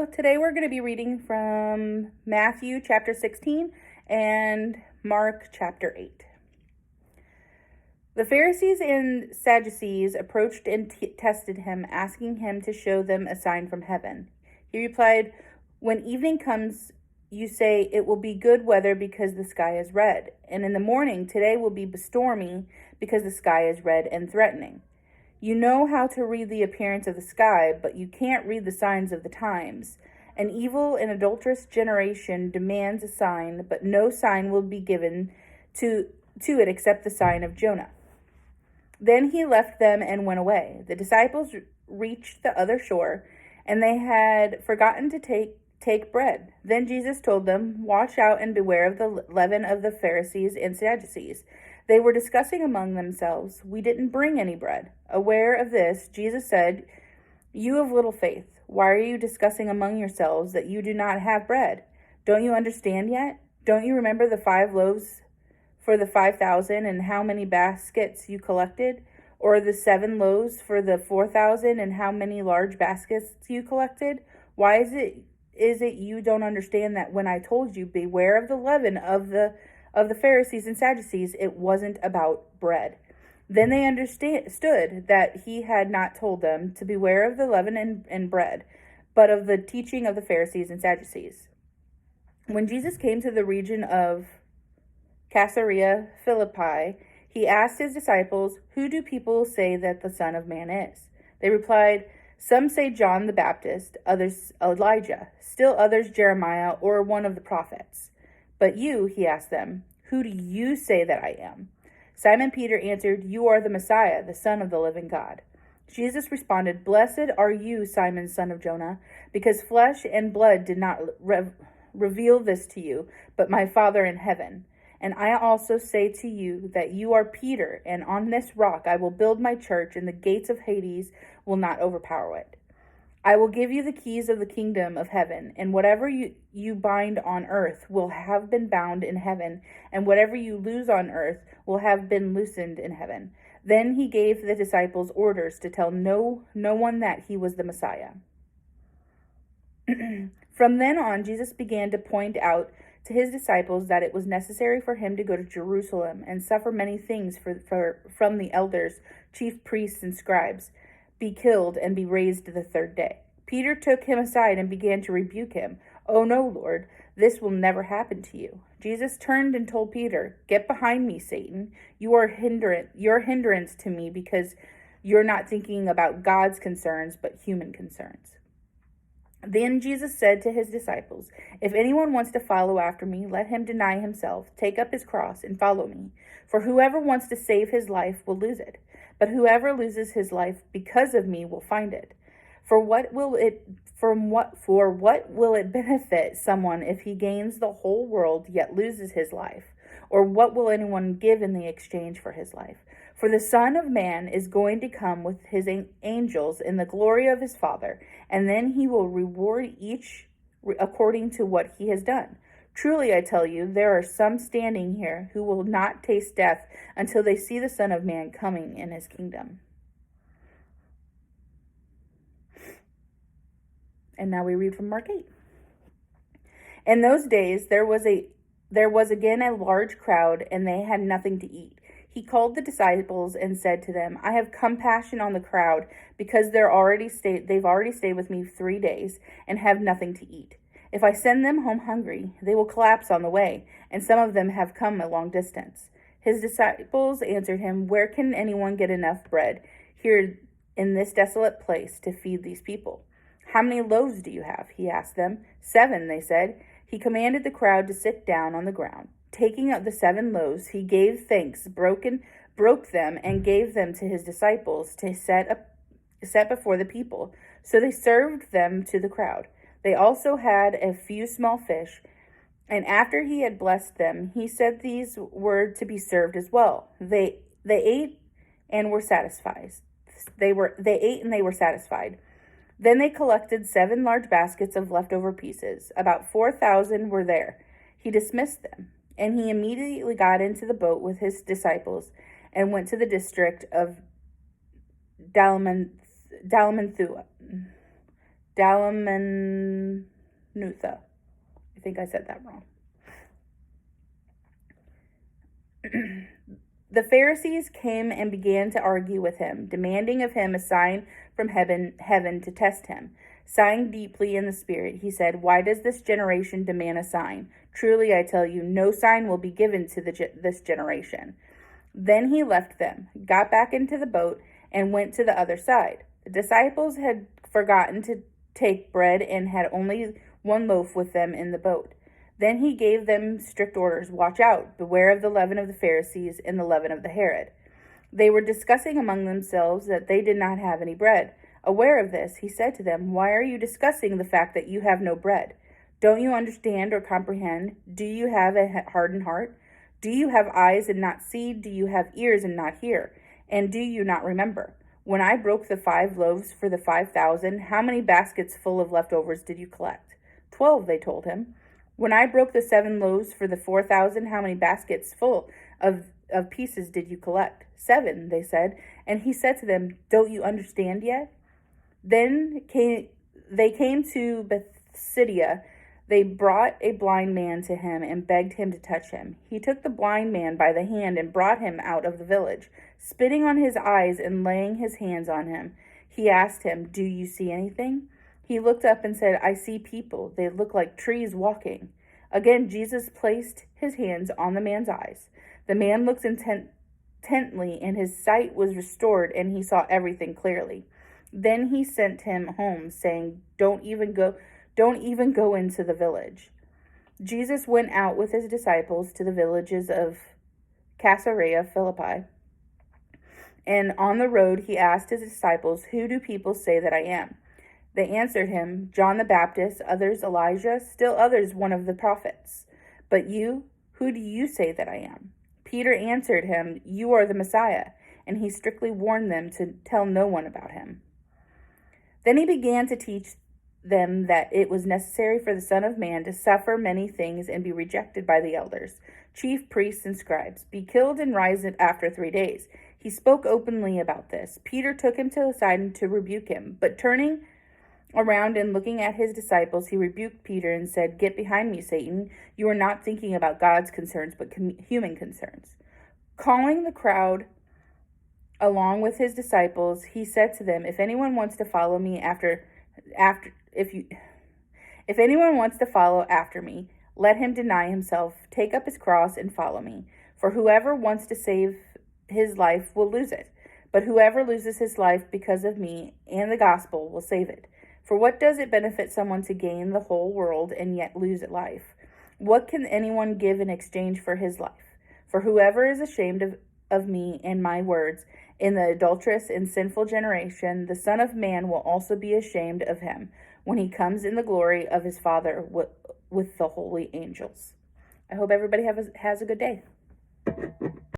So today we're going to be reading from Matthew chapter 16 and Mark chapter 8. The Pharisees and Sadducees approached and tested him, asking him to show them a sign from heaven. He replied, "When evening comes, you say it will be good weather because the sky is red, and in the morning today will be stormy because the sky is red and threatening. You know how to read the appearance of the sky, but you can't read the signs of the times. An evil and adulterous generation demands a sign, but no sign will be given to it except the sign of Jonah." Then he left them and went away. The disciples reached the other shore, and they had forgotten to take bread. Then Jesus told them, "Watch out and beware of the leaven of the Pharisees and Sadducees." They were discussing among themselves, "We didn't bring any bread." Aware of this, Jesus said, "You of little faith, why are you discussing among yourselves that you do not have bread? Don't you understand yet? Don't you remember the 5 loaves for the 5,000 and how many baskets you collected? Or the 7 loaves for the 4,000 and how many large baskets you collected? Why is it you don't understand that when I told you, beware of the leaven of the Pharisees and Sadducees, it wasn't about bread?" Then they understood that he had not told them to beware of the leaven and bread, but of the teaching of the Pharisees and Sadducees. When Jesus came to the region of Caesarea Philippi, he asked his disciples, "Who do people say that the Son of Man is?" They replied, "Some say John the Baptist, others Elijah, still others Jeremiah or one of the prophets. But you," he asked them, "who do you say that I am?" Simon Peter answered, "You are the Messiah, the Son of the living God." Jesus responded, "Blessed are you, Simon, son of Jonah, because flesh and blood did not reveal this to you, but my Father in heaven. And I also say to you that you are Peter, and on this rock I will build my church, and the gates of Hades will not overpower it. I will give you the keys of the kingdom of heaven, and whatever you bind on earth will have been bound in heaven, and whatever you loose on earth will have been loosened in heaven." Then he gave the disciples orders to tell no one that he was the Messiah. From then on, Jesus began to point out to his disciples that it was necessary for him to go to Jerusalem and suffer many things from the elders, chief priests, and scribes, be killed, and be raised the third day. Peter took him aside and began to rebuke him. "Oh no, Lord, this will never happen to you." Jesus turned and told Peter, "Get behind me, Satan. You're hindrance to me because you're not thinking about God's concerns, but human concerns." Then Jesus said to his disciples, "If anyone wants to follow after me, let him deny himself, take up his cross, and follow me. For whoever wants to save his life will lose it, but whoever loses his life because of me will find it. For what will it benefit someone if he gains the whole world yet loses his life? Or what will anyone give in the exchange for his life? For the Son of Man is going to come with his angels in the glory of his Father, and then he will reward each according to what he has done. Truly, I tell you, there are some standing here who will not taste death until they see the Son of Man coming in his kingdom." And now we read from Mark 8. In those days, there was again a large crowd, and they had nothing to eat. He called the disciples and said to them, "I have compassion on the crowd because they've already stayed with me 3 days and have nothing to eat. If I send them home hungry, they will collapse on the way, and some of them have come a long distance." His disciples answered him, "Where can anyone get enough bread here in this desolate place to feed these people?" "How many loaves do you have?" he asked them. 7, they said. He commanded the crowd to sit down on the ground. Taking up the 7 loaves, he gave thanks, broke them, and gave them to his disciples to set before the people. So they served them to the crowd. They also had a few small fish, and after he had blessed them, he said these were to be served as well. They ate and were satisfied. They ate and they were satisfied. Then they collected 7 large baskets of leftover pieces. About 4,000 were there. He dismissed them, and he immediately got into the boat with his disciples and went to the district of Dalmanutha. Dalmanutha. I think I said that wrong. The Pharisees came and began to argue with him, demanding of him a sign from heaven to test him. Sighing deeply in the spirit, he said, "Why does this generation demand a sign? Truly, I tell you, no sign will be given to this generation." Then he left them, got back into the boat, and went to the other side. The disciples had forgotten to take bread and had only one loaf with them in the boat. Then he gave them strict orders. "Watch out, beware of the leaven of the Pharisees and the leaven of the Herod." They were discussing among themselves that they did not have any bread. Aware of this, he said to them, "Why are you discussing the fact that you have no bread? Don't you understand or comprehend? Do you have a hardened heart? Do you have eyes and not see? Do you have ears and not hear? And do you not remember? When I broke the 5 loaves for the 5,000, how many baskets full of leftovers did you collect?" 12, they told him. "When I broke the 7 loaves for the 4,000, how many baskets full of pieces did you collect?" 7, they said. And he said to them, "Don't you understand yet?" Then they came to Bethsaida. They brought a blind man to him and begged him to touch him. He took the blind man by the hand and brought him out of the village. Spitting on his eyes and laying his hands on him, he asked him, "Do you see anything?" He looked up and said, "I see people. They look like trees walking." Again, Jesus placed his hands on the man's eyes. The man looked intently, and his sight was restored, and he saw everything clearly. Then he sent him home, saying, Don't even go into the village." Jesus went out with his disciples to the villages of Caesarea Philippi. And on the road he asked his disciples, "Who do people say that I am?" They answered him, "John the Baptist, others Elijah, still others one of the prophets. But you, who do you say that I am?" Peter answered him, "You are the Messiah." And he strictly warned them to tell no one about him. Then he began to teach them that it was necessary for the Son of Man to suffer many things and be rejected by the elders, chief priests, and scribes, be killed and rise after 3 days. He spoke openly about this. Peter took him to the side to rebuke him, but turning around and looking at his disciples, he rebuked Peter and said, "Get behind me, Satan. You are not thinking about God's concerns, but human concerns." Calling the crowd along with his disciples, he said to them, If anyone wants to follow after me, let him deny himself, take up his cross, and follow me. For whoever wants to save his life will lose it, but whoever loses his life because of me and the gospel will save it. For what does it benefit someone to gain the whole world and yet lose life? What can anyone give in exchange for his life? For whoever is ashamed of me and my words in the adulterous and sinful generation, the Son of Man will also be ashamed of him when he comes in the glory of his Father with the holy angels. I hope everybody has a good day.